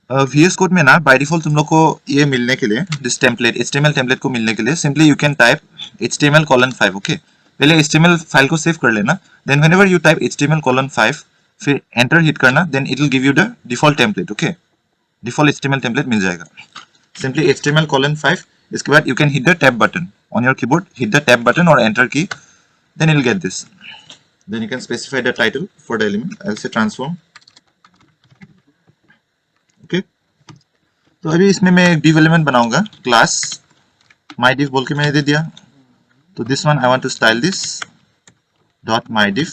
VS code में ना by default तुम लोग को ये मिलने के लिए दिस टेम्पलेट HTML टेम्पलेट को मिलने के लिए simply you can type HTML:5 okay पहले HTML फाइल को सेव कर लेना then whenever you type HTML:5 फिर एंटर हिट करना then it will give you the default template okay default HTML template मिल जाएगा सिंपली HTML:5 इसके बाद you can hit the tab button on your keyboard hit the tab button और enter key then you'll get this then you can specify the title for the element I'll say transform okay तो अभी इसमें मैं एक div element बनाऊंगा class my div बोल के मैंने दे दिया तो this one I want to style this dot my div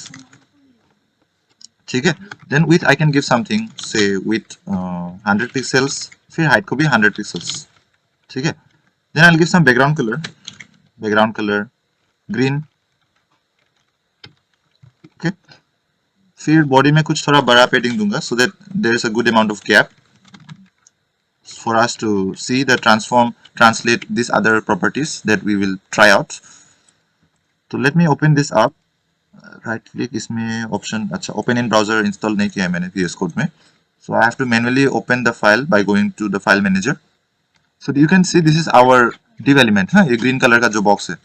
ठीक है then width I can give something say width 100 pixels फिर height को भी 100 pixels ठीक है then I'll give some background color green okay फिर बॉडी में कुछ थोड़ा बड़ा पैडिंग दूंगा so that there is a good amount of gap for us to see the transform translate these other properties that we will try out. So let me open this up. Right click इसमें option अच्छा open in browser install नहीं किया है मैंने VS Code में. So I have to manually open the file by going to the file manager. So you can see this is our div element हाँ ये green color का जो box है.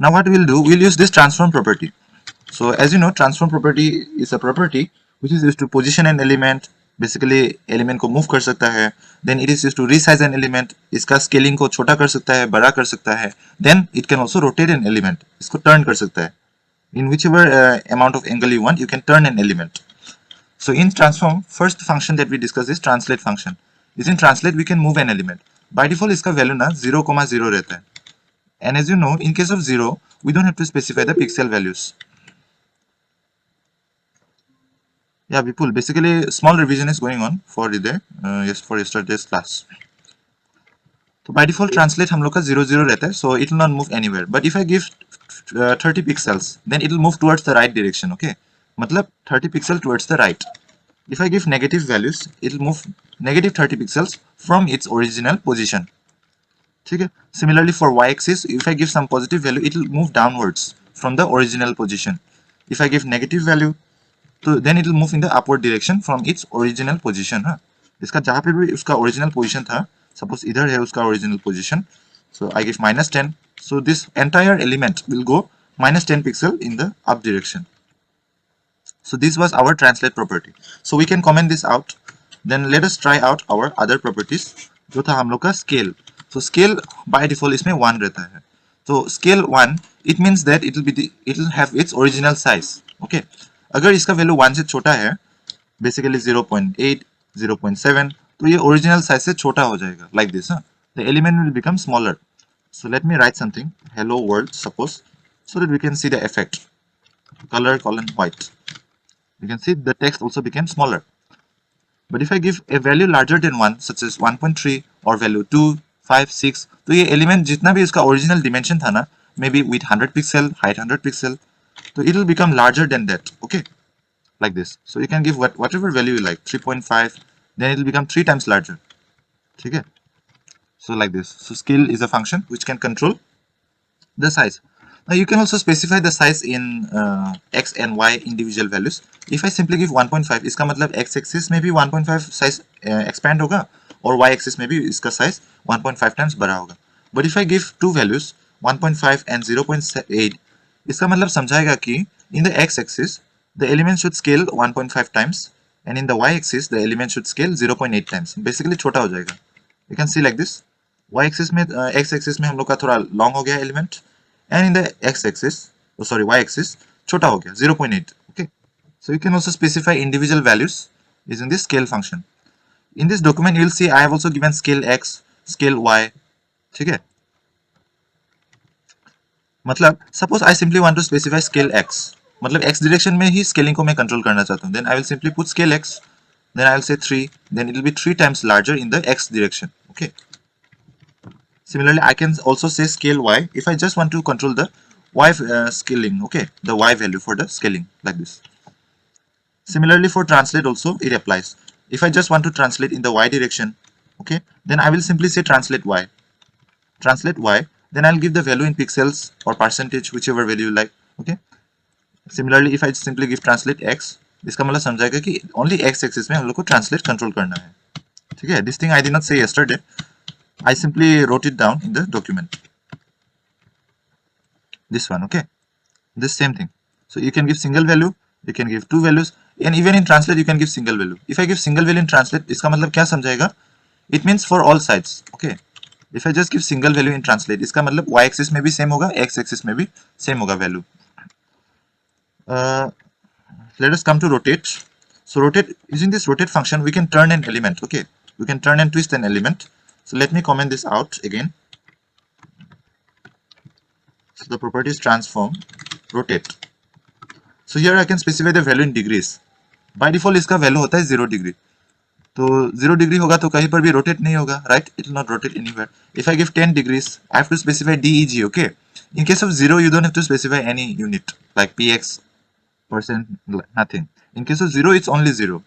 Now what we'll do we'll use this transform property. So as you know transform property is a property which is used to position an element basically element को move कर सकता है then it is used to resize an element इसका scaling को छोटा कर सकता है बड़ा कर सकता है then it can also rotate an element इसको टर्न कर सकता है in whichever amount of angle you want you can turn an element so in transform first function that we discuss is translate function is in translate we can move an element by default इसका value ना 0,0 रहता है and as you know in case of 0 we don't have to specify the pixel values Yeah, Vipul, basically small revision is going on for the yes for yesterday's class. So by default translate हम लोग का 0,0 रहता है, so it will not move anywhere. But if I give 30 pixels, then it will move towards the right direction. Okay, मतलब 30 pixels towards the right. If I give negative values, it will move negative 30 pixels from its original position. ठीक है. Similarly for y-axis, if I give some positive value, it will move downwards from the original position. If I give negative value, तो then it will move in the upward direction from its original position हाँ इसका जहाँ पे भी उसका original position था suppose इधर है उसका original position so I give -10 so this entire element will go -10 pixel in the up direction so this was our translate property so we can comment this out then let us try out our other properties जो था हम लोग का scale so scale by default इसमें 1 रहता है तो scale 1 it means that it will have its original size okay अगर इसका वैल्यू 1 से छोटा है बेसिकली 0.8 0.7 तो ये ओरिजिनल साइज से छोटा हो जाएगा like this the element will become smaller so let me write something hello world suppose so that we can see the effect color colon white you can see the text also became smaller but if I give a value larger than 1 such as 1.3 or value 2 5 6 तो ये element जितना भी इसका original dimension था ना may be with 100 pixel height 100 pixel so it will become larger than that okay like this so you can give whatever value you like 3.5 then it will become 3 times larger okay so like this so scale is a function which can control the size now you can also specify the size in x and y individual values if I simply give 1.5 इसका मतलब x axis में भी 1.5 size expand होगा और y axis में भी इसका size 1.5 times बड़ा होगा but if I give two values 1.5 and 0.8 इसका मतलब समझाएगा कि in the x axis the element should scale 1.5 times and in the y axis the element should scale 0.8 times basically छोटा हो जाएगा you can see like this y axis में x axis में हम लोग का थोड़ा long हो गया element and in the x axis oh sorry y axis छोटा हो गया 0.8 okay so you can also specify individual values using this scale function in this document you will see I have also given scale x scale y ठीक है मतलब suppose I simply want to specify scale x मतलब x direction में ही scaling को मैं control करना चाहता हूं then I will simply put scale x then I will say 3 then it will be 3 times larger in the x direction okay similarly I can also say scale y if I just want to control the y scaling okay the y value for the scaling like this similarly for translate also it applies if I just want to translate in the y direction okay then I will simply say translate y then I'll give the value in pixels or percentage whichever value you like okay similarly if I simply give translate x इसका मतलब समझाएगा कि only x axis में हम लोग को translate control करना है, ठीक है। This thing I did not से yesterday, I simply wrote it down in the document. This one, okay? This same thing. So you can give single value, you can give two values, and even in translate you can give single value. If I give single value in translate, इसका मतलब क्या समझाएगा? It means for all sides, okay? If I just give single value in translate, इसका मतलब y axis में भी same होगा, x axis में भी same होगा value. Uh, let us come to rotate. So rotate, using this rotate function, we can turn an element, okay? We can turn and twist an element. So let me comment this out again. So the property is transform, rotate. So here I can specify the value in degrees. By default इसका value होता है 0 degree. तो 0 degree होगा तो कहीं पर भी rotate नहीं होगा, right? It will not rotate anywhere. If I give 10 degrees, I have to specify DEG, okay? In case of 0, you don't have to specify any unit like px, percent, nothing. In case of 0, it's only 0.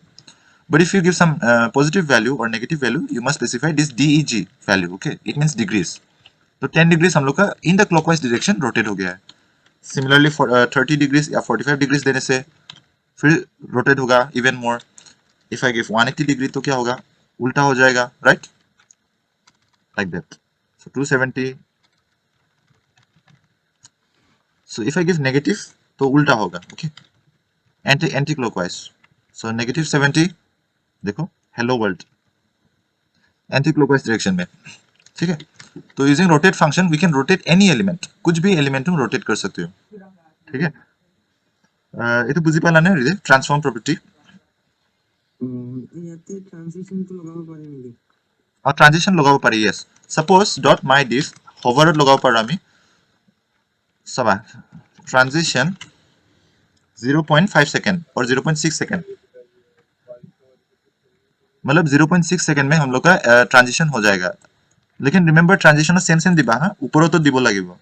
But if you give some positive value or negative value, you must specify this DEG value, okay? It means degrees. तो 10 degrees हम लोग का in the clockwise direction rotate हो गया है. Similarly for 30 degrees या 45 degrees देने से फिर rotate होगा even more. If I give 180 degree तो क्या होगा, उल्टा हो जाएगा, right? Like that. So 270. So if I give negative तो उल्टा होगा, okay? Anti clockwise. So negative 70, देखो hello world, anti clockwise direction में, ठीक है। तो using rotate function we can rotate any element, कुछ भी एलिमेंट तुम रोटेट कर सकते हो, ठीक है। ये तो बुझी पाला ना रे ट्रांसफॉर्म प्रॉपर्टी। ইয়াতে ট্রানজিশন তো লগাব পাৰি নেকি? और ट्रांजिशन लगाव पारि, यस। सपोज डॉट माय डिफ होवरत लगाव पारो आमी, सबा ट्रांजिशन 0.5 सेकंड और 0.6 सेकंड, मतलब 0.6 सेकंड में हम लोग का ट्रांजिशन हो जाएगा। लेकिन रिमेंबर ट्रांजिशन सेम सेम दिबा, हां ऊपर तो দিব লাগিব।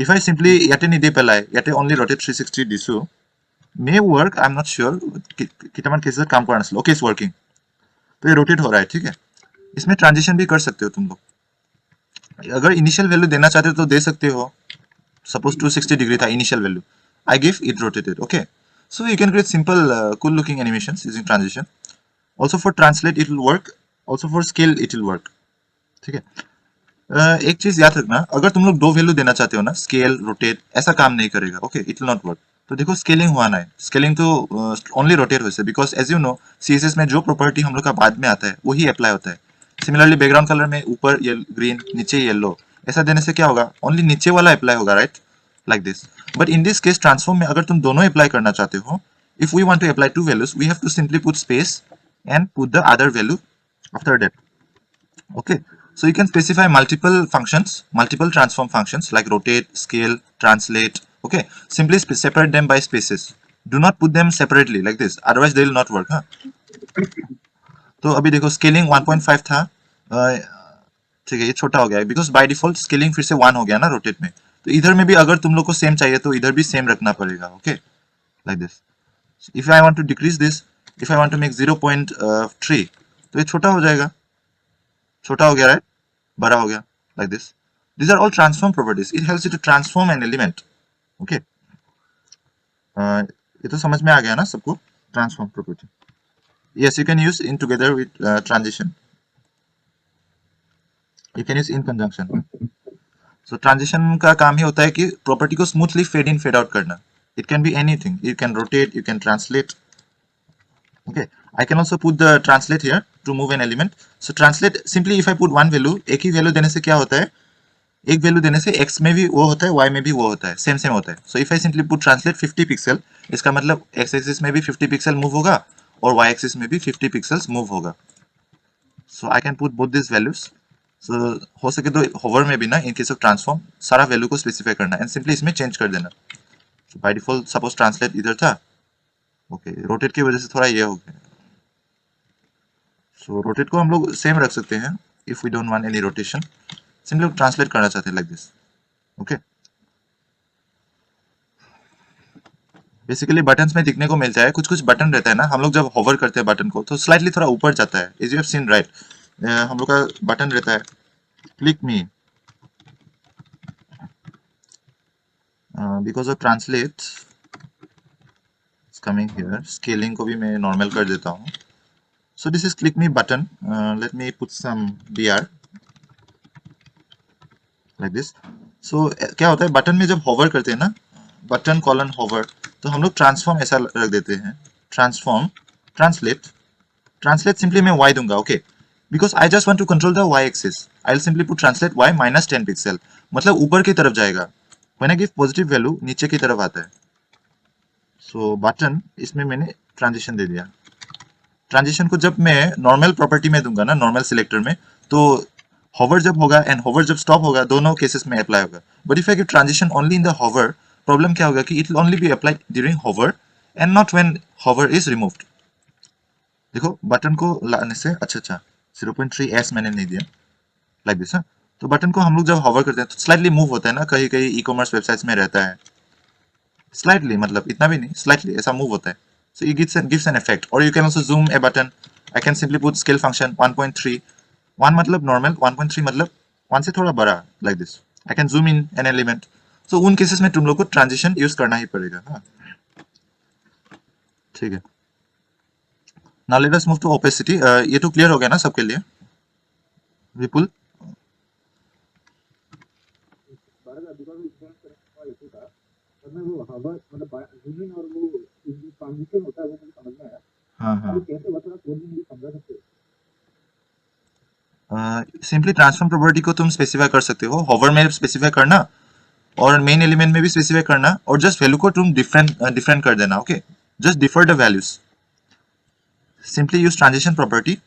इफ आई सिंपली ইয়াতে নিদি পেলাই ইয়াতে ओनली रोटेट 360 দিছো, may work, I am not sure, कितमान केसेस काम करना नाছিল, ओके इट्स वर्किंग। तो ये रोटेट हो रहा है, ठीक है। इसमें ट्रांजिशन भी कर सकते हो तुम लोग, अगर इनिशियल वैल्यू देना चाहते हो तो दे सकते हो। Suppose 260 degree था initial value, I give it rotated, okay? So you can create simple cool looking animations using transition. Also for translate it will work, also for scale it will work, ठीक है। एक चीज याद रखना, अगर तुम लोग दो वैल्यू देना चाहते हो ना, स्केल रोटेट, ऐसा काम नहीं करेगा, okay, it will not work. तो देखो स्केलिंग हुआ ना है, स्केलिंग तो ओनली रोटेट हो, because as you know CSS में जो प्रॉपर्टी हम लोग का बाद में आता है वही अप्लाई होता है। सिमिलरली बैकग्राउंड कलर में ऊपर ग्रीन नीचे येलो, ऐसा देने से क्या होगा, ओनली नीचे वाला अप्लाई होगा, right, like this. But in this case transform में अगर तुम दोनों अप्लाई करना चाहते हो, if we want to apply two values, we have to simply put space and put the other value after that, okay? So you can specify multiple functions, multiple transform functions like rotate, scale, translate, okay? Simply separate them by spaces. Do not put them separately like this, otherwise they will not work, हाँ। तो अभी देखो scaling 1.5 था, ठीक है, ये छोटा हो गया है बिकॉज बाय डिफॉल्ट स्केलिंग फिर से 1 हो गया ना रोटेट में। तो इधर में भी अगर तुम लोग को सेम चाहिए तो इधर भी सेम रखना पड़ेगा, okay, like this. If I want to decrease this, if I want to make 0.3, तो ये छोटा हो जाएगा, छोटा हो गया, राइट, बड़ा हो गया, like this. These are all transform properties. It helps you to transform an element, okay? ये तो समझ में आ गया ना सबको, transform property? Yes, you can use in together with transition. You can use in conjunction. So transition का काम ही होता है कि property को smoothly fade in fade out करना. It can be anything. You can rotate, you can translate. Okay, I can also put the translate here to move an element. So translate simply if I put one value, एक ही value देने से क्या होता है, एक value देने से x में भी वो होता है, y में भी वो होता है, सेम सेम होता है। सो if I simply put translate 50 pixel, इसका मतलब x एक्सिस में भी 50 पिक्सल मूव होगा और y एक्सिस में भी 50 पिक्सल्स मूव होगा। So I can put both this values. So हो सके तो होवर में भी ना, इन केस ऑफ ट्रांसफॉर्म सारा वैल्यू को स्पेसिफाई करना एंड सिंपली इसमें चेंज कर देना। So by default suppose translate इधर था, ओके, रोटेट की वजह से थोड़ा ये हो गया। सो रोटेट को हम लोग सेम रख सकते हैं if we don't want any rotation, simply translate करना चाहते हैं like this, okay. Basically buttons में दिखने को मिलता है, कुछ कुछ बटन रहता है ना, हम लोग जब होवर करते हैं बटन को तो स्लाइटली थोड़ा ऊपर जाता है, is you have seen, right. हम लोग का बटन रहता है click me, because of translate coming here, scaling को भी मैं नॉर्मल कर देता हूँ. So this is click me button. Let me put some BR like this. So क्या होता है बटन में जब होवर करते हैं ना, बटन कॉलन होवर, तो हम लोग ट्रांसफॉर्म ऐसा रख देते हैं. Transform, translate. ट्रांसलेट सिंपली मैं y दूंगा. Okay, because I just want to control the y axis. I will simply put translate y -10 pixel, मतलब ऊपर की तरफ जाएगा. When I give positive value नीचे की तरफ आता है. सो बटन, इसमें मैंने ट्रांजिशन दे दिया. ट्रांजिशन को जब मैं नॉर्मल प्रॉपर्टी में दूंगा ना, नॉर्मल सिलेक्टर में, तो होवर जब होगा एंड होवर जब स्टॉप होगा, दोनों केसेस में अप्लाई होगा. But if I give transition only in the hover, problem क्या होगा कि it will only be applied during hover and not when hover is removed. देखो बटन को लाने से, अच्छा 0.3s मैंने नहीं दिया लाइक दिस. तो बटन को हम लोग जब होवर करते हैं तो स्लाइटली मूव होता है ना, कहीं कहीं ई कॉमर्स वेबसाइट्स में रहता है स्लाइटली, मतलब इतना भी नहीं, स्लाइटली ऐसा मूव होता है. So it gives an effect. Or you can also zoom a button. I can simply put scale function 1.3. 1 मतलब normal, 1.3 मतलब 1 से थोड़ा बड़ा, like this. I can zoom in an element. So उन केसेस में तुम लोग को ट्रांजिशन यूज करना ही पड़ेगा. हाँ, ठीक है. Now let us move to opacity. ये तो क्लियर हो गया ना सबके लिए, विपुल? बड़ा बिकॉज इसका करेक्ट इशू था, तब मैं वो हवा मतलब जूमिंग और वो ट्रांजिशन होता है वो मुझे समझ में आया. हाँ वो हाँ. कैसे वो थोड़ा कोड में मुझे समझा सकते हो. सिंपली ट्रांसफॉर्म प्रॉपर्टी को तुम स्पेसिफाई कर सकते हो, होवर में स्पेसिफाई करना और मेन एलिमेंट में भी स्पेसिफाई करना, और जस्ट वैल्यू को तुम डिफरेंट डिफरेंट कर देना. Okay, just differ the values. Simply use transition property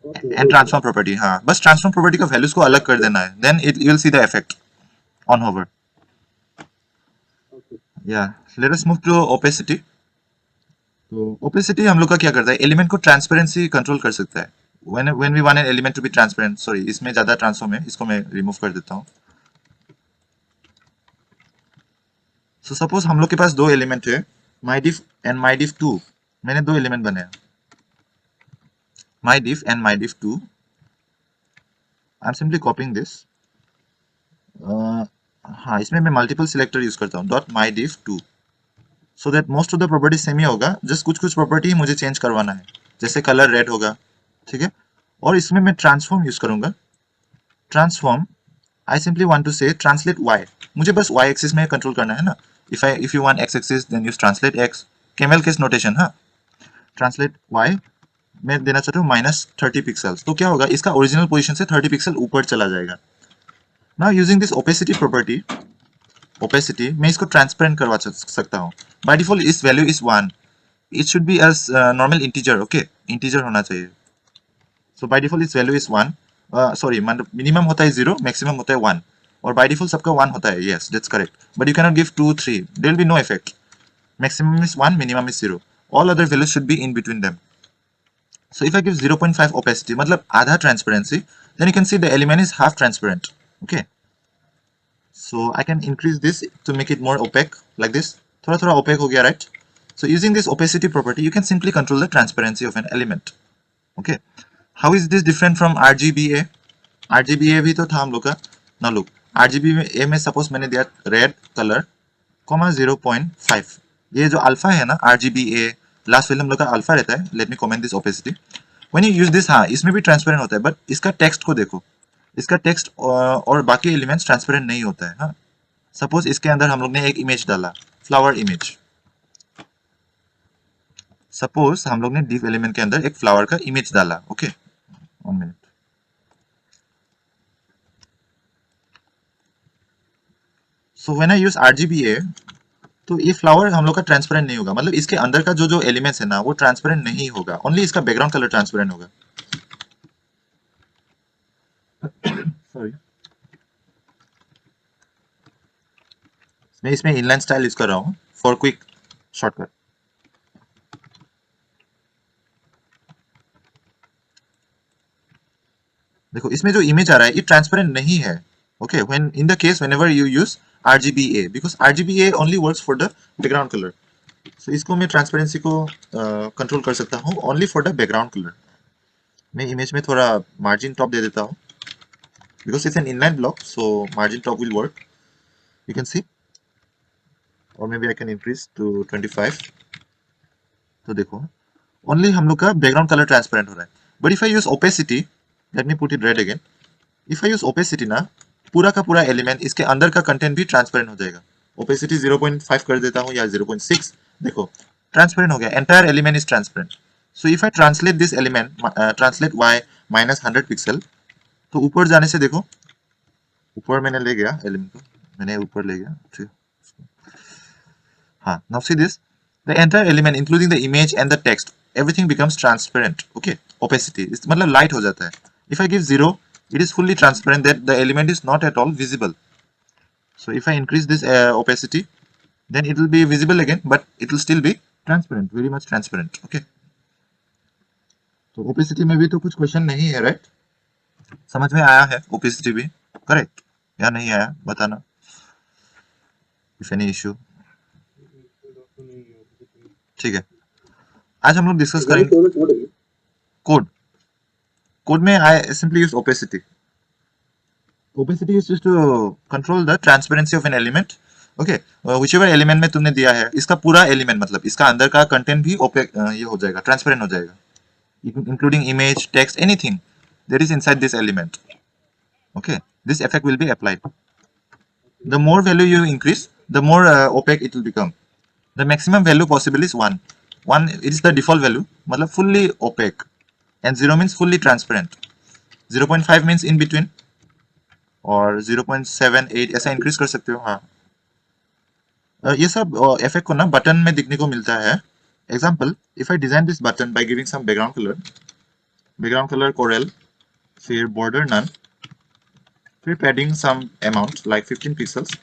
okay and transform property. हाँ, बस ट्रांसफॉर्म प्रॉपर्टी का वैल्यूज को अलग कर देना है, then it you will see the effect on hover. Okay. Yeah, let us move to opacity. तो opacity हम लोग का क्या करता है, एलिमेंट को ट्रांसपेरेंसी कंट्रोल कर सकता है. When we want an element to be transparent, sorry इसमें ज्यादा ट्रांसफॉर्म है, इसको मैं रिमूव कर देता हूँ. सो सपोज हम लोग के पास दो एलिमेंट है, माई div and my div to. मैंने दो एलिमेंट बनाया, my div and my div two. I am simply copying this. हाँ, इसमें मैं मल्टीपल सिलेक्टर यूज करता हूँ, dot my div two, so that most of the property same ही होगा, जस्ट कुछ कुछ प्रॉपर्टी ही मुझे चेंज करवाना है. जैसे कलर रेड होगा, ठीक है. और इसमें मैं ट्रांसफॉर्म यूज करूंगा. Transform, I simply want to say translate Y. मुझे बस वाई एक्सिस में कंट्रोल करना है ना. If you want X axis then use translate X. Camel case notation. हाँ, ट्रांसलेट वाई मैं देना चाहता हूँ -30 पिक्सल्स. तो क्या होगा, इसका ओरिजिनल पोजीशन से 30 पिक्सल ऊपर चला जाएगा. Now using this opacity property, opacity मैं इसको ट्रांसपेरेंट करवा सकता हूँ. बाय डिफॉल्ट इस value is 1. It should be as normal integer. Okay, integer होना चाहिए. सो बाय डिफॉल्ट इस वैल्यू इज 1. सॉरी, मिनिमम होता है 0, मैक्सिमम होता है 1, और बाय डिफॉल्ट सबका 1 होता है. Yes, that's correct. But you cannot give 2 3, there will be no effect. Maximum is 1, minimum is 0. All other values should be in between them. So if I give 0.5 opacity, मतलब आधा transparency, then you can see the element is half transparent. Okay. So I can increase this to make it more opaque, like this. थोड़ा थोड़ा opaque हो गया, right? So using this opacity property, you can simply control the transparency of an element. Okay. How is this different from RGBA? RGBA भी तो था हम लोग का. Now look, RGBA में suppose मैंने दिया red color, 0.5. ये जो अल्फा है ना, RGBA, लास्ट फिल्म लोग का अल्फा रहता है. Let me comment this opacity. When you use this, हाँ इसमें भी ट्रांसपेरेंट होता है, बट इसका टेक्स्ट को देखो. इसका टेक्स्ट और बाकी एलिमेंट्स ट्रांसपेरेंट नहीं होता है. हाँ, सपोज इसके अंदर हम लोग ने एक इमेज डाला, फ्लावर इमेज. सपोज हम लोग ने डिफ एलिमेंट के अंदर एक फ्लावर का इमेज डाला. Okay, 1 minute. So when I use RGBA, तो ये फ्लावर हम लोग का ट्रांसपेरेंट नहीं होगा, मतलब इसके अंदर का जो जो एलिमेंट्स है ना, वो ट्रांसपेरेंट नहीं होगा, ओनली इसका बैकग्राउंड कलर ट्रांसपेरेंट होगा. सॉरी, मैं इसमें इनलाइन स्टाइल यूज कर रहा हूँ फॉर क्विक शॉर्टकट. देखो इसमें जो इमेज आ रहा है ये ट्रांसपेरेंट नहीं है. Okay, when in the case whenever you use RGBA, because RGBA only works for the background colour. सो इसको मैं ट्रांसपेरेंसी को कंट्रोल कर सकता हूँ only for the background colour. मैं इमेज में थोड़ा मार्जिन टॉप दे देता हूँ, because it's an inline block, so margin top will work. You can see, or maybe I can increase to 25. तो देखो ओनली हम लोग का बैकग्राउंड कलर ट्रांसपेरेंट हो रहा है, but if I use opacity, late me put it red again, if I use opacity ना, पूरा का पूरा एलिमेंट इसके अंदर का कंटेंट भी ट्रांसपेरेंट हो जाएगा। ओपेसिटी 0.5 कर देता हूँ या 0.6, देखो ट्रांसपेरेंट हो गया, entire element is transparent. So if I translate this element, translate Y -100 pixel, तो ऊपर जाने से देखो, ऊपर मैंने ले गया एलिमेंट को, मैंने ऊपर ले गया, ठीक। हाँ, now see this, the entire element including the image and the text everything becomes transparent, okay, opacity इस मतलब लाइट हो जाता है। if I give 0 it is fully transparent, that the element is not at all visible. So if I increase this opacity, then it will be visible again, but it will still be transparent, very much transparent, okay. तो opacity में भी तो कुछ question नहीं है, right? समझ में आया है opacity भी, करेक्ट या नहीं आया बताना, if any issue। ठीक है, आज हम लोग डिस्कस करेंगे कोड। कोड में I simply use opacity. Opacity is just to control the transparency of an element, okay, whichever element में तुमने दिया है, इसका पूरा एलिमेंट मतलब इसका अंदर का कंटेंट भी ओपेक ये हो जाएगा, ट्रांसपेरेंट हो जाएगा, including image, text, anything that is inside this element, okay, this effect will be applied. The more value you increase, the more opaque it will become. The maximum value possible is 1. 1 is the default value, मतलब fully opaque, and 0 means fully transparent. 0.5 means in between, और 0.78 ऐसा increase कर सकते हो। हाँ, ये सब effect को ना बटन में दिखने को मिलता है। Example, if I design this button by giving some background colour coral, फिर बॉर्डर नन, फिर padding some amount like 15 pixels,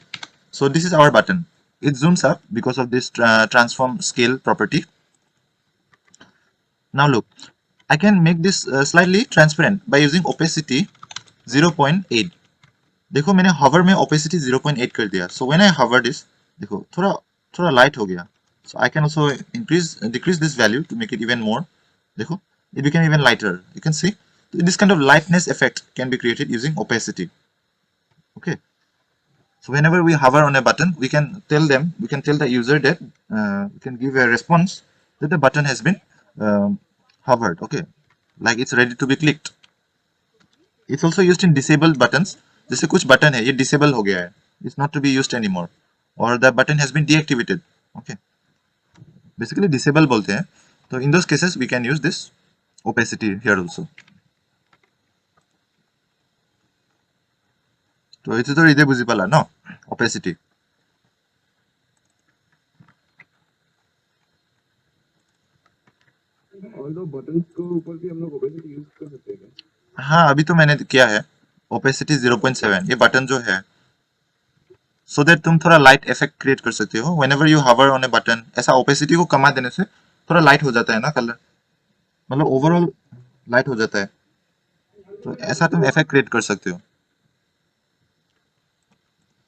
so this is our button. It zooms up because of this transform scale property. Now look, I can make this slightly transparent by using opacity 0.8. देखो मैंने hover में opacity 0.8 कर दिया, so when I hover this, देखो थोड़ा थोड़ा light हो गया, so I can also decrease this value to make it even more, देखो it became even lighter, you can see. This kind of lightness effect can be created using opacity, okay. So whenever we hover on a button, we can tell the user that we can give a response that the button has been hovered, okay, like it's ready to be clicked. It's also used in disabled buttons. जैसे कुछ button है ये disable हो गया है, it's not to be used anymore, or the button has been deactivated, okay, basically disable बोलते हैं। तो in those cases we can use this opacity here also। तो এইটো তো ইদে বুঝি পালা ন opacity। और दो बटन्स को ऊपर भी हम लोग ओपेसिटी यूज कर सकते हैं। हाँ, अभी तो मैंने किया है opacity 0.7, ये बटन जो है, so that तुम थोड़ा लाइट इफेक्ट क्रिएट कर सकते हो whenever you hover on a button। ऐसा opacity को कमा देने से थोड़ा लाइट हो जाता है ना कलर, मतलब ओवरऑल लाइट हो जाता है, तो ऐसा तुम इफेक्ट क्रिएट कर सकते हो।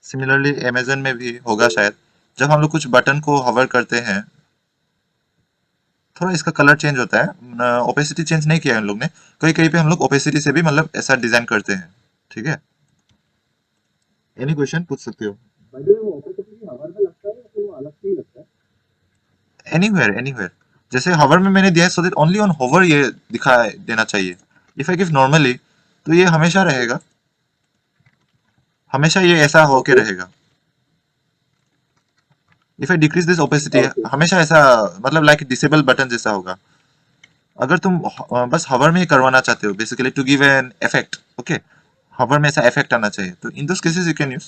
सिमिलरली अमेजन में भी होगा शायद, जब हम लोग कुछ बटन को हवर करते हैं थोड़ा इसका कलर चेंज होता है, ओपेसिटी चेंज नहीं किया है हम लोग ने, कहीं कहीं पे हम लोग ओपेसिटी से भी मतलब ऐसा डिजाइन करते हैं, ठीक है। एनी क्वेश्चन पूछ सकते हो, बाय द वे वो ओपेसिटी हवर में लगता है या फिर वो अलग से ही लगता है? Anywhere anywhere. जैसे हवर में मैंने दिया है, so that only on hover ये दिखा देना चाहिए। इफ आई गिव नॉर्मली तो ये हमेशा रहेगा, हमेशा ये ऐसा होके रहेगा। If I decrease this opacity हमेशा ऐसा मतलब लाइक डिसेबल बटन जैसा होगा। अगर तुम बस हवर में ही करवाना चाहते हो basically to give an effect, okay, hover में ऐसा इफेक्ट आना चाहिए, तो in those cases you can use.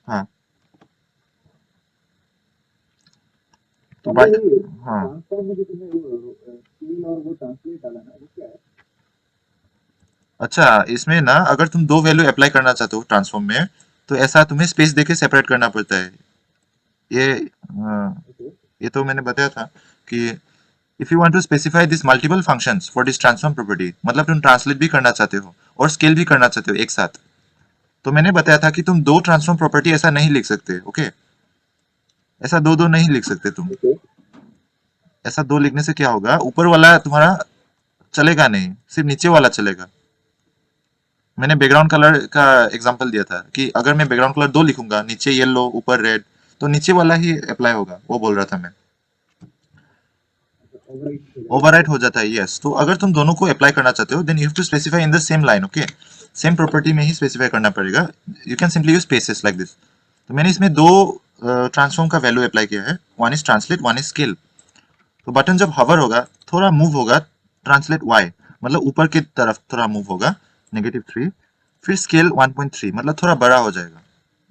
हाँ, तो बाय द बात, वे हाँ, ट्रांसफॉर्म में जो तुमने वो सीन और वो ट्रांसलेट डाला ना वो क्या है? अच्छा इसमें ना अगर तुम दो वैल्यू अप्लाई करना चाहते हो ट्रांसफॉर्म में, तो ऐसा तुम्हें स्पेस देके सेपरेट करना पड़ता है। ये ओके ये तो मैंने बताया था कि if you want to specify this multiple functions for this transform property, मतलब तुम ट्रांसलेट भी करना चाहते हो और स्केल भी करना चाहते हो एक साथ, तो मैंने बताया था कि तुम दो ट्रांसफॉर्म प्रॉपर्टी ऐसा नहीं लिख सकते, ओके, ऐसा दो दो नहीं लिख सकते तुम। ओके ऐसा दो लिखने से क्या होगा, ऊपर वाला तुम्हारा चलेगा नहीं, सिर्फ नीचे वाला चलेगा। मैंने बैकग्राउंड कलर का एग्जांपल दिया था कि अगर मैं बैकग्राउंड कलर दो लिखूंगा, नीचे येलो ऊपर रेड, तो नीचे वाला ही अप्लाई होगा, वो बोल रहा था मैं। ओवरराइट हो जाएगा ओवरराइट हो जाता है, यस। तो अगर तुम दोनों को अप्लाई करना चाहते हो then you have to specify in the same line, okay. Same property में ही स्पेसिफाई करना पड़ेगा। You can simply use spaces like this. तो मैंने इसमें दो ट्रांसफॉर्म का वैल्यू अप्लाई किया है, one is translate, one is scale. तो बटन जब हवर होगा थोड़ा मूव होगा, ट्रांसलेट वाई मतलब ऊपर की तरफ थोड़ा मूव होगा, -3। फिर स्केल 1.3 मतलब थोड़ा बड़ा हो जाएगा।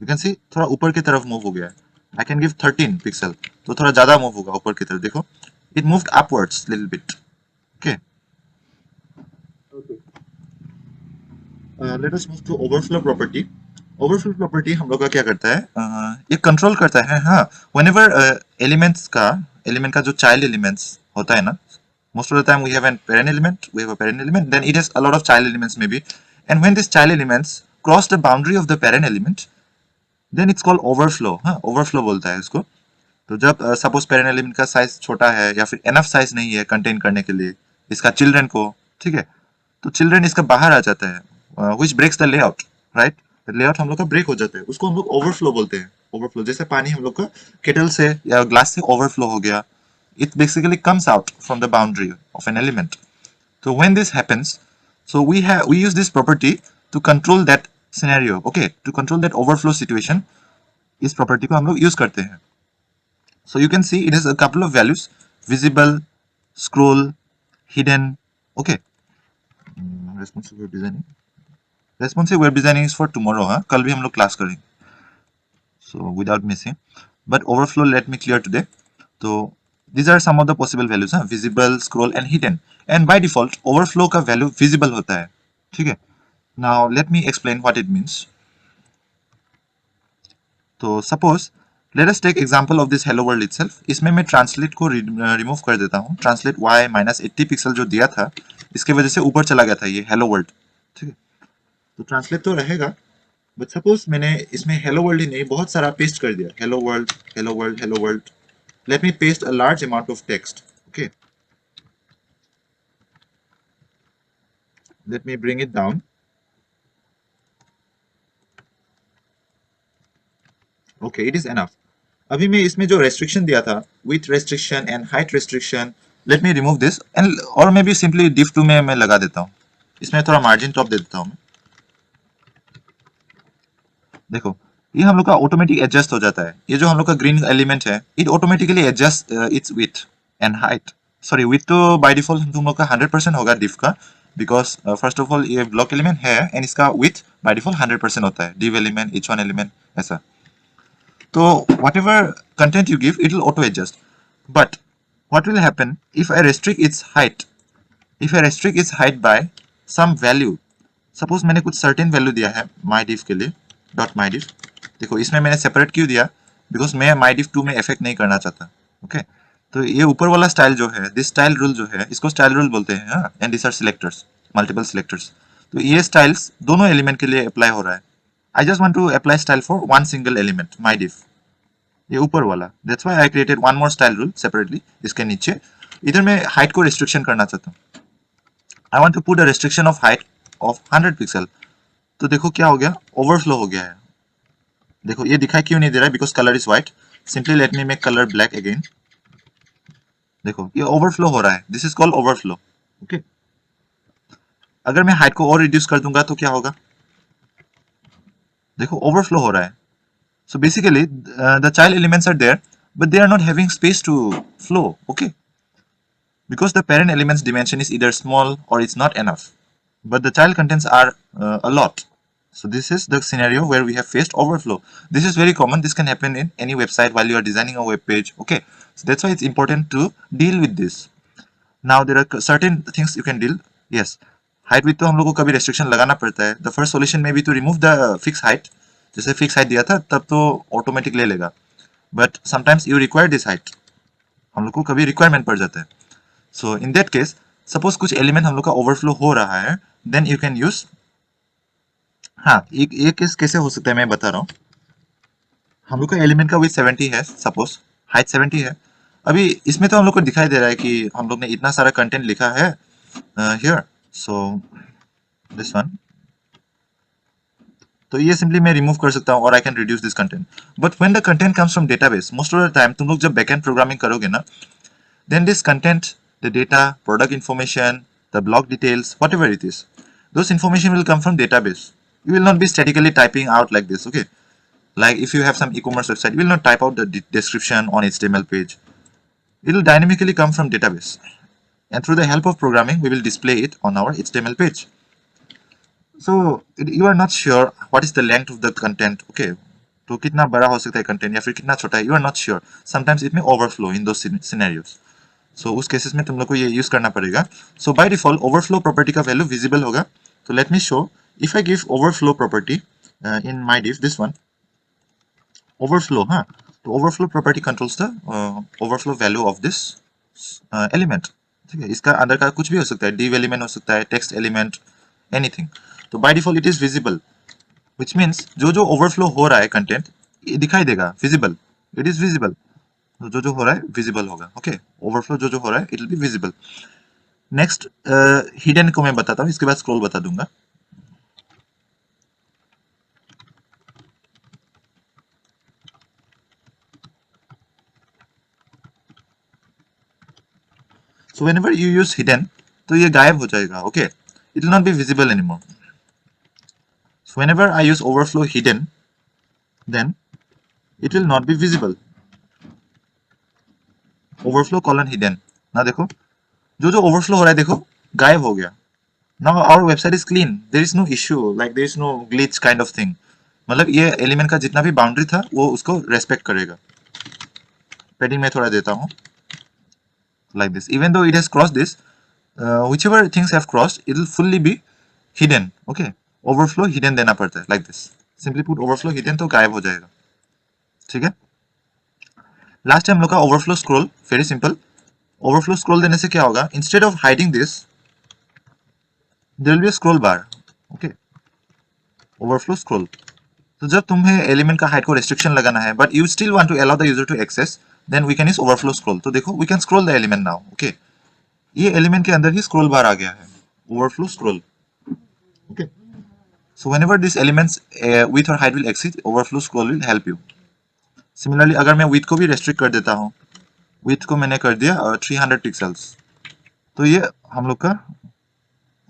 यू कैन सी थोड़ा ऊपर की तरफ मूव हो गया है। आई कैन गिव 13 पिक्सल, तो थोड़ा ज्यादा मूव होगा ऊपर की तरफ, देखो it moved upwards little bit, okay. Okay let us move to overflow property. Overflow property हम लोग का क्या करता है, ये कंट्रोल करता है, हाँ, व्हेनेवर एलिमेंट का जो चाइल्ड एलिमेंट्स होता है ना, most of the time we have a parent element, then it has a lot of child elements maybe, and when these child elements cross the boundary of the parent element, then it's called overflow, हाँ, overflow बोलता है इसको। तो जब suppose parent element का size छोटा है या फिर एनफ साइज नहीं है कंटेन करने के लिए इसका चिल्ड्रन को, ठीक है, तो चिल्ड्रन इसका बाहर आ जाता है, which breaks the layout, right. Layout हम लोग का ब्रेक हो जाता है, उसको हम लोग ओवरफ्लो बोलते हैं। ओवरफ्लो जैसे पानी हम लोग का केटल से या ग्लास से ओवरफ्लो हो गया, it basically comes out from the boundary of an element. So when this happens, so we use this property to control that scenario, okay, to control that overflow situation। इस property को हम लोग use करते हैं। So you can see it has a couple of values: visible, scroll, hidden, okay। responsive web designing, responsive web designing is for tomorrow, हाँ, कल भी हम लोग क्लास करेंगे, so without missing, but overflow let me clear today। तो these are some of the possible values, हाँ, visible, scroll and hidden, and by default overflow का value visible होता है, ठीक है। now let me explain what it means। तो suppose let us take example of this hello world itself। इसमें मैं translate को रिमूव कर देता हूँ, translate y -80 पिक्सल जो दिया था इसके वजह से ऊपर चला गया था ये hello world, ठीक है। तो translate तो रहेगा, बट सपोज मैंने इसमें हेलो वर्ल्ड ही नहीं बहुत सारा पेस्ट कर दिया, hello world, hello world, hello world. Let me paste a large amount of text, okay. Let me bring it down, okay, it is enough. अभी मैं इसमें जो रेस्ट्रिक्शन दिया था, with restriction and height restriction, let me remove this and और मैं भी simply div 2 में मैं लगा देता हूँ, इसमें थोड़ा मार्जिन टॉप दे देता हूँ मैं। देखो ये हम लोग का ऑटोमेटिक एडजस्ट हो जाता है, ये जो हम लोग का ग्रीन एलिमेंट है it automatically adjust its with and height. Sorry with तो बाय डिफॉल्ट तुम लोग का 100% होगा div का, बिकॉज फर्स्ट ऑफ ऑल ये ब्लॉक एलिमेंट है एंड इसका विथ बाय डिफॉल्ट 100% होता है, div एलिमेंट, each1 एलिमेंट ऐसा। तो whatever content you give it will auto adjust, but what will happen if I restrict its height, if I restrict its height by some value। Suppose मैंने कुछ certain value दिया है माई डिफ के लिए, dot my डिफ। देखो इसमें मैंने सेपरेट क्यों दिया, बिकॉज मैं माई डिफ 2 में इफेक्ट नहीं करना चाहता, ओके। तो ये ऊपर वाला स्टाइल जो है, दिस स्टाइल रूल जो है इसको स्टाइल रूल बोलते हैं, हाँ, and this are selectors, multiple selectors. तो ये स्टाइल्स दोनों एलिमेंट के लिए अप्लाई हो रहा है। I just want to apply style for one single element my div, ये ऊपर वाला, that's why I created one more style rule separately. इसके नीचे इधर मैं हाइट को रिस्ट्रिक्शन करना चाहता हूँ, I want to put a restriction of height of 100 pixel. तो देखो क्या हो गया, ओवरफ्लो हो गया है। देखो ये दिखाई क्यों नहीं दे रहा है, because colour is white. Simply let me make colour black again. देखो ये ओवरफ्लो हो रहा है, this is called overflow, okay. अगर मैं हाइट को और रिड्यूस कर दूंगा तो क्या होगा, देखो ओवरफ्लो हो रहा है। So basically the child elements are there but they are not having space to flow, okay, because the parent element's dimension is either small or it's not enough, but the child contents are a lot. So this is the scenario where we have faced overflow. This is very common, this can happen in any website while you are designing a web page, okay. So that's why it's important to deal with this. Now there are certain things you can deal, yes। Height with तो हम लोग को कभी restriction लगाना पड़ता है, the first solution में भी to remove the fix height. जैसे फिक्स हाइट दिया था तब तो ऑटोमेटिक ले लेगा, but sometimes you require this height, हम लोग को कभी रिक्वायरमेंट पड़ जाता है। So in that case suppose कुछ एलिमेंट हम लोग का ओवरफ्लो हो रहा है, देन यू कैन यूज, हाँ, एक केस कैसे हो सकता है मैं बता रहा हूँ। हम लोग का एलिमेंट का विथ 70 है, सपोज हाइट 70 है। अभी इसमें तो हम लोग को दिखाई दे रहा है कि हम लोग ने इतना सारा कंटेंट लिखा है हियर, सो दिस वन। तो ये सिंपली मैं रिमूव कर सकता हूँ और I can reduce this content. But when the content comes from database, most of the time तुम लोग जब बैकएंड प्रोग्रामिंग करोगे ना, then this content the data, product information, the blog details, whatever it is. Those information will come from database. You will not be statically typing out like this, okay? Like if you have some e-commerce website, you will not type out the description on HTML page. It will dynamically come from database. And through the help of programming, we will display it on our HTML page. So you are not sure what is the length of the content, okay? तो कितना बड़ा हो सकता है content या फिर कितना छोटा है, you are not sure. Sometimes it may overflow in those scenarios. So उस cases में तुम लोग को ये use करना पड़ेगा. So by default overflow property का value visible होगा. So let me show. If I give overflow property in my div, this one overflow, हाँ, तो overflow property controls the overflow value of this element. ठीक है, इसका अंदर का कुछ भी हो सकता है, div element हो सकता है, text element, anything. तो by default it is visible, which means जो जो overflow हो रहा है content ये दिखाई देगा, visible, it is visible. तो जो जो हो रहा है visible होगा, okay? Overflow जो जो हो रहा है it will be visible. Next hidden को मैं बताता हूँ, इसके बाद scroll बता दूंगा. So whenever you use hidden, तो ये गायब हो जाएगा, okay? It will not be visible anymore. So whenever I use overflow hidden, then it will not be visible. Overflow colon hidden. ना देखो, जो जो overflow हो रहा है देखो, गायब हो गया. Now our website is clean. There is no issue, like there is no glitch kind of thing. मतलब ये एलिमेंट का जितना भी बाउंड्री था वो उसको रेस्पेक्ट करेगा. पेडिंग में थोड़ा देता हूँ. Like this. Even though it has crossed this, whichever things have crossed, it will fully be hidden. Okay. Overflow hidden देना पड़ता है. Like this. Simply put overflow hidden तो गायब हो जाएगा. ठीक है. लास्ट टाइम हम लोग का overflow scroll, very simple. Overflow scroll देने से क्या होगा? Instead of hiding this, there will be a scroll bar. Okay. Overflow scroll. तो जब तुम्हें एलिमेंट का हाइट को रेस्ट्रिक्शन लगाना है, but you still want to allow the user to access, then we can use overflow scroll. तो देखो we can scroll the element now. Okay, ये एलिमेंट के अंदर ही स्क्रॉल बार आ गया है, overflow scroll. Okay, so whenever this element's width और height will exceed, overflow scroll will help you. Similarly अगर मैं विड्थ को भी रेस्ट्रिक्ट कर देता हूँ, विड्थ को मैंने कर दिया 300 पिक्सल्स, तो ये हम लोग का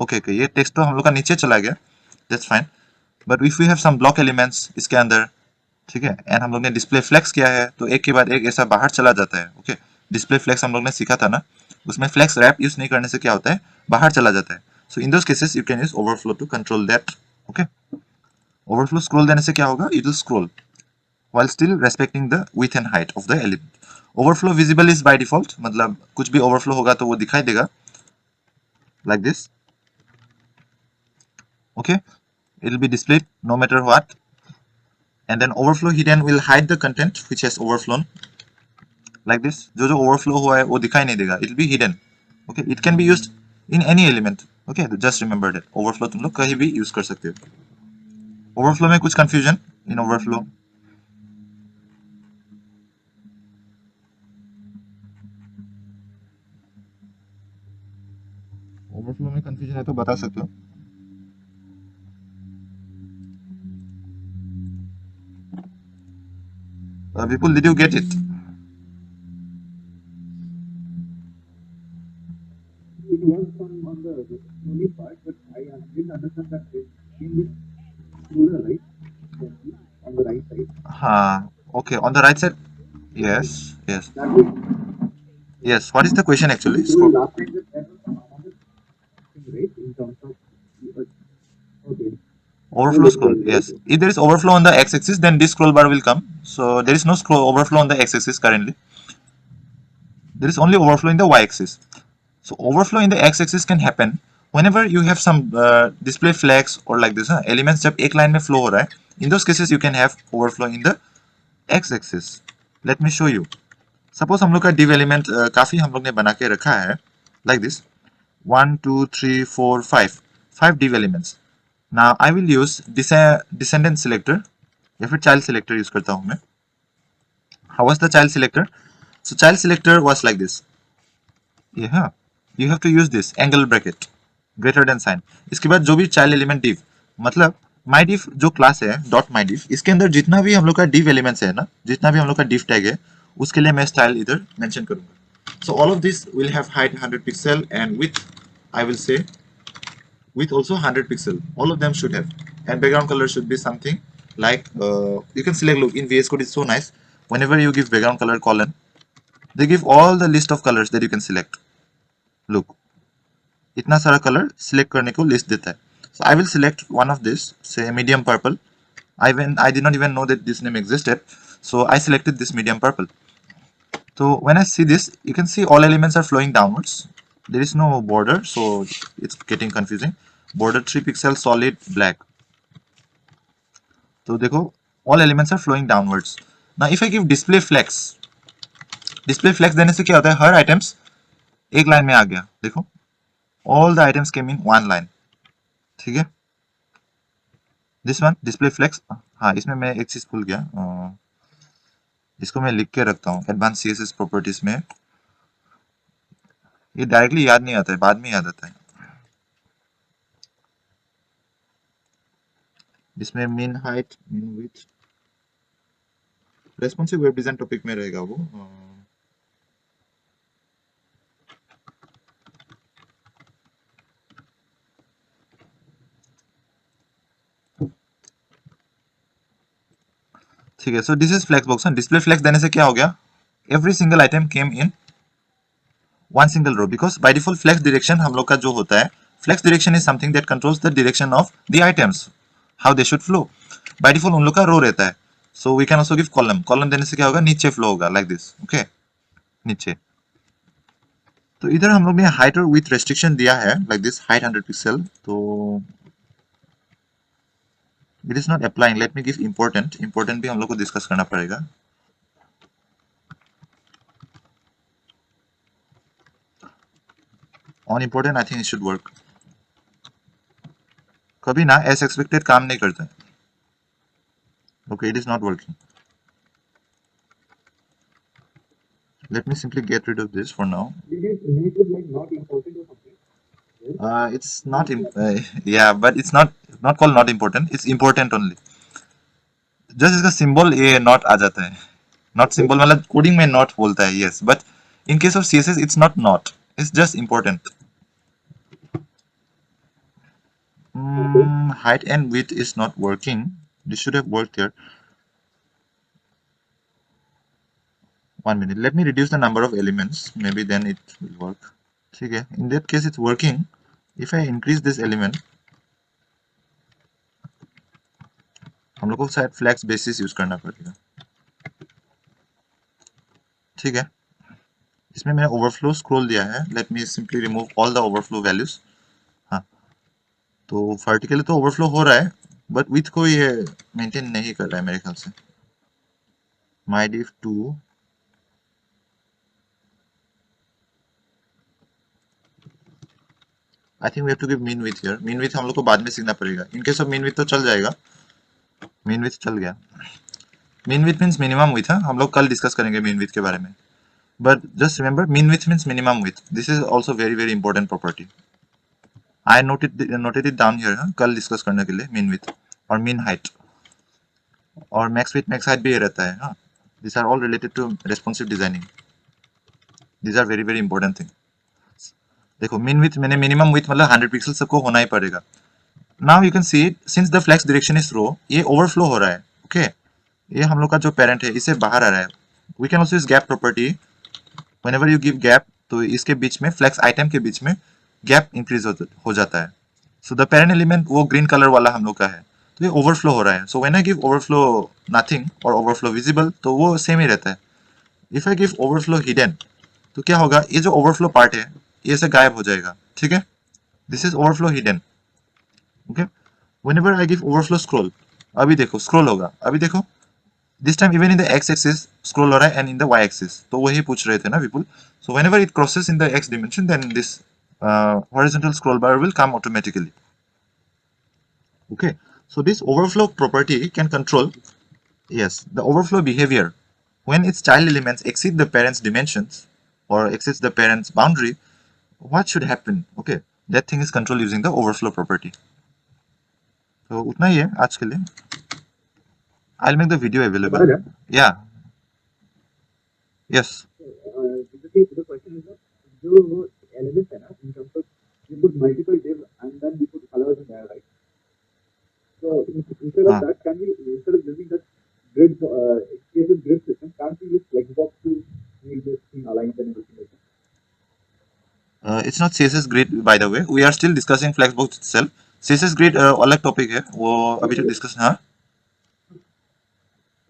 ओके, ये टेक्स्ट तो हम लोग का नीचे चला गया, that's fine. But if we have some block elements इसके अंदर, ठीक है, एंड हम लोग ने डिस्प्ले फ्लेक्स किया है, तो एक के बाद एक ऐसा बाहर चला जाता है. ओके, डिस्प्ले फ्लेक्स हम लोग ने सीखा था ना, उसमें फ्लेक्स रैप यूज नहीं करने से क्या होता है, बाहर चला जाता है. So in those cases you can use overflow to control that. Okay, overflow scroll देने से क्या होगा, it will scroll while still respecting the width and height of the element. Overflow visible is by default, मतलब कुछ भी overflow होगा तो वो दिखाई देगा, like this. Okay, it will be displayed no matter what. And then overflow hidden will hide the content which has overflown, like this. जो जो overflow हुआ है वो दिखाई नहीं देगा, it will be hidden. Okay, it can be used in any element. Okay, just remember that overflow तुम लोग कहीं भी use कर सकते हो. Overflow में कुछ confusion in overflow? Overflow में confusion है तो बता सकते हो. Vipul, did you get it? It was on the only part, but I didn't understand that in this ruler, right? On the right side. हाँ, okay, on the right side. Yes, yes, That was yes. What is the question actually? you last time that was another thing, right? In terms of okay. Overflow scroll. Yes. If there is overflow on the x-axis, then this scroll bar will come. So there is no scroll overflow on the x-axis currently. There is only overflow in the y-axis. So overflow in the x-axis can happen whenever you have some display flags or like this. Elements जब एक line में flow हो रहा है, in those cases you can have overflow in the x-axis. Let me show you. Suppose हम लोग का div element काफी हम लोग ने बना के रखा है, like this. 1, 2, 3, 4, 5. 5 div elements. Now I will use descendant selector या फिर child selector use करता हूँ मैं. How was the child selector? So child selector was like this. Yeah, you have to use this angle bracket greater than sign. इसके बाद जो भी child element div, मतलब my div जो class है dot my div, इसके अंदर जितना भी हम लोग का div elements है ना, जितना भी हम लोग का div tag है, उसके लिए मैं style इधर mention करूंगा. So all of this will have height 100 pixel and width, I will say, width also 100 pixel. All of them should have. And background color should be something like, you can select, look, in VS Code it's so nice. Whenever you give background color colon, they give all the list of colors that you can select. Look, इतना सारा colour select करने को list देता है. So I will select one of this, say medium purple. I did not even know that this name existed, so I selected this medium purple. So when I see this, you can see all elements are flowing downwards. There is no border, so it's getting confusing. Border 3 pixel solid black. So देखो, all elements are flowing downwards. Now if I give display flex देने से क्या होता है, हर items एक line में आ गया. देखो, all the items came in one line. ठीक है. This one display flex. हाँ, इसमें मैं एक चीज भूल गया. इसको मैं लिख के रखता हूँ एडवांस सीएसएस प्रॉपर्टीज में. ये डायरेक्टली याद नहीं आता है, बाद में याद आता है. इसमें min height, min width, responsive web design topic में रहेगा वो. ठीक है. So this is flex box. Display flex देने से क्या हो गया, every single item came in one single row, because by default flex direction हम लोग का जो होता है, flex direction is something that controls the direction of the items, how they should flow. By default उन लोग का रो रहता है. So we can also give column. Column देने से क्या होगा, नीचे फ्लो होगा लाइक दिस. ओके, नीचे. तो इधर हम लोग ने हाइट और विथ रेस्ट्रिक्शन दिया है लाइक दिस, हाइट 100 पिक्सल. तो it is not applying. Let me give important. Important भी हम लोग को डिस्कस करना पड़ेगा. On important I think it should work. कभी ना एज एक्सपेक्टेड काम नहीं करता है. Okay, it is not working. Let me simply get rid of this for now. Did you make it like not important or something? Yes. It's not yeah, but it's not called not important. It's important only. Just इसका symbol ये not आ जाता है. Not Okay. symbol मतलब coding में not बोलता है, yes. But in case of CSS, it's not. It's just important. Okay. Height and width is not working. This should have worked here. 1 minute. Let me reduce the number of elements. Maybe then it will work. ठीक है. In that case, it's working. If I increase this element, हम लोग को शायद flex basis use करना पड़ेगा. ठीक है. इसमें मैंने ओवरफ्लो स्क्रॉल दिया है. Let me simply remove all the overflow values. हाँ, तो वर्टिकली तो ओवरफ्लो हो रहा है, बट विथ को ये मेंटेन नहीं कर रहा है मेरे ख्याल से. My div 2. I think we have to give min width here. Min width हम लोग को बाद में सीखना पड़ेगा. In case of min width तो चल जाएगा. मीन विथ चल गया. Min width means minimum width है. हम लोग कल डिस्कस करेंगे मीन विथ के बारे में. But just remember, min width means minimum width. This is also very very important property. I noted it down here. कल डिस्कस करने के लिए मीन विथ और मीन हाइट और मैक्स विथ मैक्स हाइट भी ये रहता है. हाँ, this are all related to responsive designing. This are very very important thing. देखो, मीन विथ मैंने मिनिमम विथ मतलब 100 पिक्सल सबको होना ही पड़ेगा. Now you can see it, since the flex direction is row, ये ओवरफ्लो हो रहा है. ओके, ये हम लोग का जो पेरेंट है इससे बाहर आ रहा है. We can also use gap property. Whenever you give gap, तो इसके बीच में फ्लेक्स आइटम के बीच में गैप इंक्रीज हो जाता है. सो द पेरेंट एलिमेंट वो ग्रीन कलर वाला हम लोग का है, तो ये ओवरफ्लो हो रहा है. So when I give overflow nothing और ओवरफ्लो विजिबल, तो वो सेम ही रहता है. If I give overflow hidden, तो क्या होगा, ये जो ओवरफ्लो पार्ट है ये से गायब हो जाएगा. ठीक है. This is overflow hidden. Okay. Whenever I give overflow scroll, अभी देखो स्क्रॉल होगा. अभी देखो, this time even in the X axis scroll हो रहा है and in the Y axis. तो वही पूछ रहे थे ना Vipul. So whenever it crosses in the X dimension, then this horizontal scroll bar will come automatically. Okay, so this overflow property can control, yes, the overflow behavior. When its child elements exceed the parent's dimensions or exceeds the parent's boundary, what should happen? Okay, that thing is controlled using the overflow property. तो उतना ही है आज के लिए. I'll make the video available. Bye. Yeah. Yes. see, the question is that जो elements है ना, in terms of we put multiple div and then we put colors in there, right? So instead of हाँ, that, can we instead of using that grid, CSS grid system, can't we use flexbox to make this thing aligned and everything like that? it's not CSS grid by the way. We are still discussing Flexbox itself. CSS grid अलग topic है, वो अभी तक discuss हाँ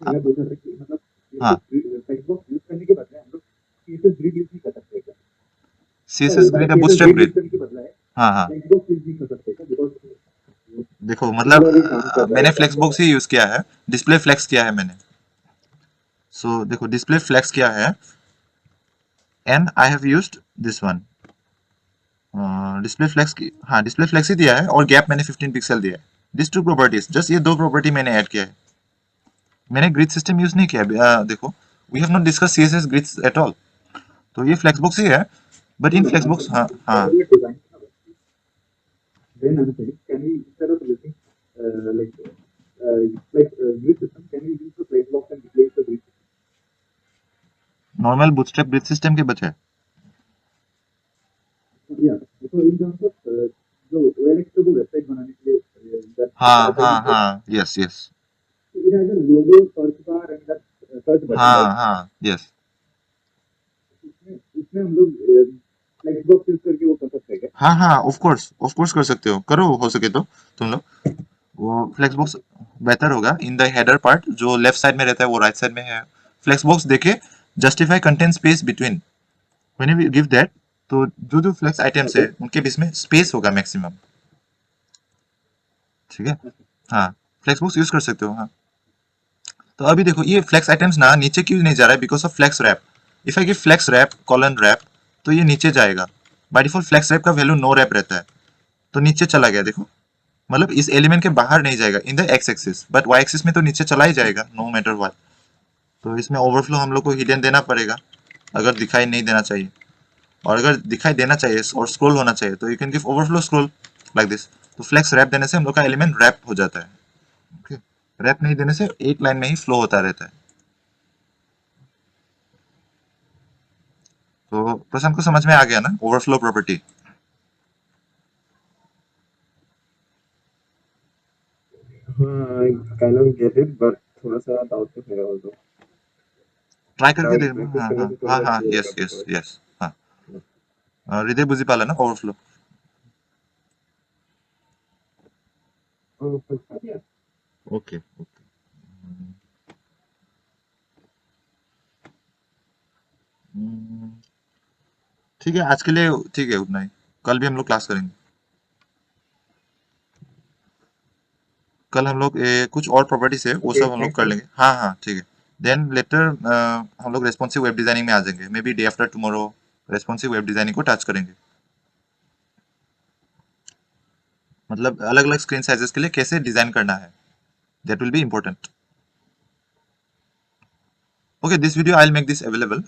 तो मैं पूछ रहा था कि मतलब हाँ CSS flexbox यूज करने के बदले हम लोग CSS grid यूज नहीं कर सकते क्या? CSS grid है CSS bootstrap grid use grid. करने के बदले हाँ हाँ flexbox यूज नहीं कर सकते क्या? बिकॉज देखो मतलब सिमिलरली काम कर रहा है मैंने क्या? फ्लेक्सबॉक्स ही यूज किया है, डिस्प्ले फ्लेक्स किया है मैंने. सो देखो डिस्प्ले फ्लेक्स किया है and I have used this one. Display flex की हाँ डिस्प्ले फ्लेक्स ही दिया है और गैप मैंने 15 पिक्सल दिया है. दिस टू प्रॉपर्टीज, जस्ट ये दो प्रॉपर्टी मैंने ऐड किया है. मैंने ग्रिड सिस्टम यूज नहीं किया. देखो we have not discuss CSS grids at all. तो ये फ्लेक्सबॉक्स ही है, बट इन फ्लेक्सबॉक्स हाँ हाँ design then I'm saying, can we instead of using like grid system, can we use the flexbox and replace the grid system? Normal bootstrap grid system के बचे. Yeah. So in terms of जो OLX को website बनाने के लिए that हाँ data हाँ you get, हाँ yes yes so it has a logo, search bar and that search button, right? हाँ हाँ यस. इसमें इसमें हम लोग फ्लेक्सबॉक्स यूज करके वो कर सकते हैं क्या? हाँ हाँ ऑफ कोर्स कर सकते हो, करो हो सके तो तुम लोग. वो फ्लेक्सबॉक्स बेहतर होगा. इन द हेडर पार्ट जो लेफ्ट साइड में रहता है वो राइट साइड में है. फ्लेक्सबॉक्स देखे justify content space between when you give that. तो जो जो फ्लेक्स आइटम्स है Okay. उनके बीच में स्पेस होगा मैक्सिमम. ठीक है हाँ फ्लेक्सबॉक्स यूज कर सकते हो हाँ. तो अभी देखो ये फ्लेक्स आइटम्स ना नीचे क्यों नहीं जा रहा है, because of flex wrap. If I give flex wrap colon wrap तो ये नीचे जाएगा. बाय डिफॉल्ट फ्लेक्स रैप का वैल्यू नो रैप रहता है, तो नीचे चला गया. देखो मतलब इस एलिमेंट के बाहर नहीं जाएगा इन the X axis, but why axis में तो नीचे चला ही जाएगा नो मैटर व्हाट. तो इसमें ओवरफ्लो हम लोग को हिडन देना पड़ेगा अगर दिखाई नहीं देना चाहिए. और अगर दिखाई देना चाहिए और स्क्रॉल होना चाहिए तो you can give overflow scroll like this. तो फ्लेक्स रैप देने से हम लोग का एलिमेंट रैप हो जाता है. ओके रैप नहीं देने से एक लाइन में ही फ्लो होता रहता है. तो प्रशांत को समझ में आ गया ना ओवरफ्लो प्रॉपर्टी. हाँ, I kind of get it, but थोड़ा सा डाउट तो है also. ट्राई करके Try देखना practice हाँ करने हाँ से थोड़ा हाँ सा हाँ clear यस होगा यस picture. यस हाँ. हृदय बुझी पाला ना overflow. Oh, yeah. Okay okay ठीक है आज के लिए ठीक है उतना ही. कल भी हम लोग क्लास करेंगे. कल हम लोग कुछ और प्रॉपर्टीज है वो Okay, सब हम लोग thanks कर man. लेंगे. हाँ हाँ ठीक है. देन लेटर हम लोग रेस्पॉन्सिव वेब डिजाइनिंग में आ जाएंगे. May be day after tomorrow responsive web designing को टच करेंगे. मतलब अलग अलग स्क्रीन साइजेस के लिए कैसे डिजाइन करना है, that will be important. Okay this video I will make this available.